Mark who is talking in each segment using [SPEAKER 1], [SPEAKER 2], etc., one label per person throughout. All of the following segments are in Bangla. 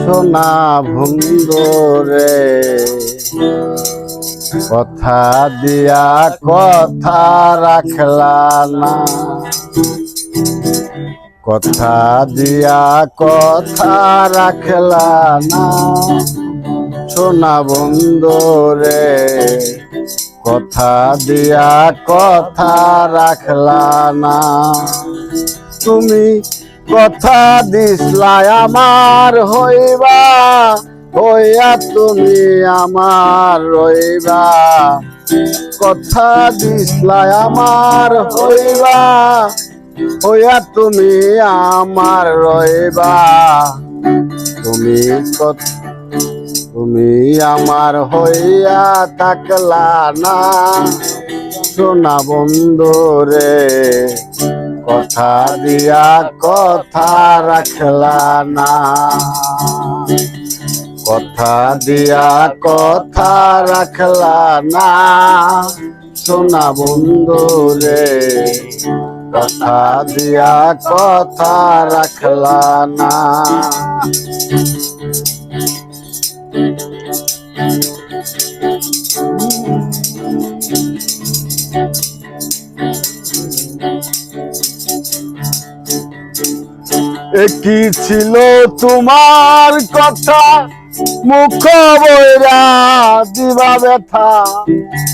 [SPEAKER 1] সোনা বন্ধু রে কথা দিয়া কথা রাখলা না, কথা দিয়া কথা রাখলা না সোনা বন্ধু রে, কথা দিয়া কথা রাখলা না। তুমি কথা দিসলাই আমার হইবা, হইয়া তুমি আমার রইবা, কথা দিসলাই আমার হইবা, হইয়া তুমি আমার রইবা। তুমি আমার হইয়া থাকলা না সোনা বন্ধু রে, কথা দিয়া কথা রাখলা না, কথা দিয়া কথা রাখলা না সোনা বন্ধু রে, কথা দিয়া কথা রাখলা না। কি ছিল তোমার কথা মুখ বইরা দিবা ব্যথা,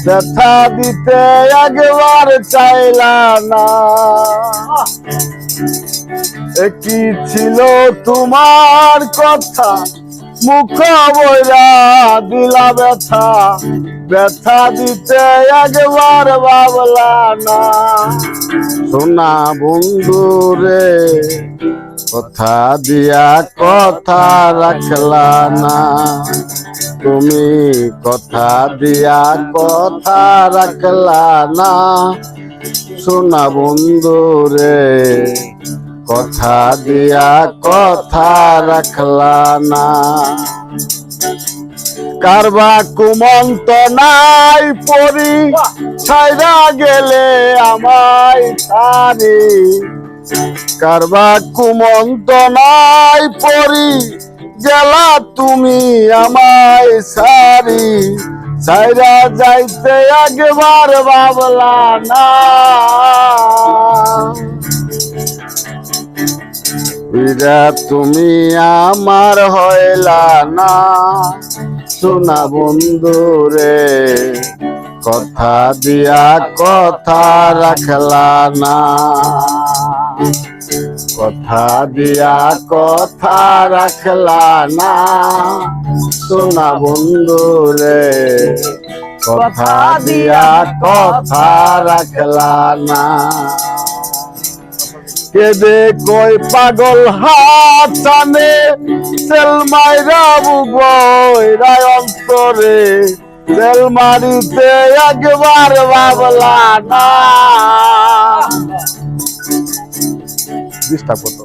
[SPEAKER 1] ব্যথা দিতে একবার চাইলা না। কি ছিল তোমার কথা মুখ বইরা দিলা ব্যথা, ব্যথা দিতে একবার ভাবলা না সোনা বন্ধু রে, কথা দিয়া কথা রাখলা না। তুমি কথা দিয়া কথা রাখলা না সোনা বন্ধু রে, কথা দিয়া কথা রাখলা না। কারবা কুমন্ত নাই পরি ছাইরা গেলে আমায় ছাড়ি, কারবা কুমন্ত নাই পরি গেলা তুমি আমায় সারি, ছাইরা যাইতে একবার ভাবলা না। তুমি আমার হইলা না সোনা বন্ধু রে, কথা দিয়া কথা রাখলা না, কথা দিয়া কথা রাখলা না সোনা বন্ধু রে, কথা দিয়া কথা রাখলা না। কেদে কই পাগল হাত টানে তেল মাইরা বুগরা অন্তরে, তেল মারিতে একবার ভাবলা না। ডিস্টার্ব করতো।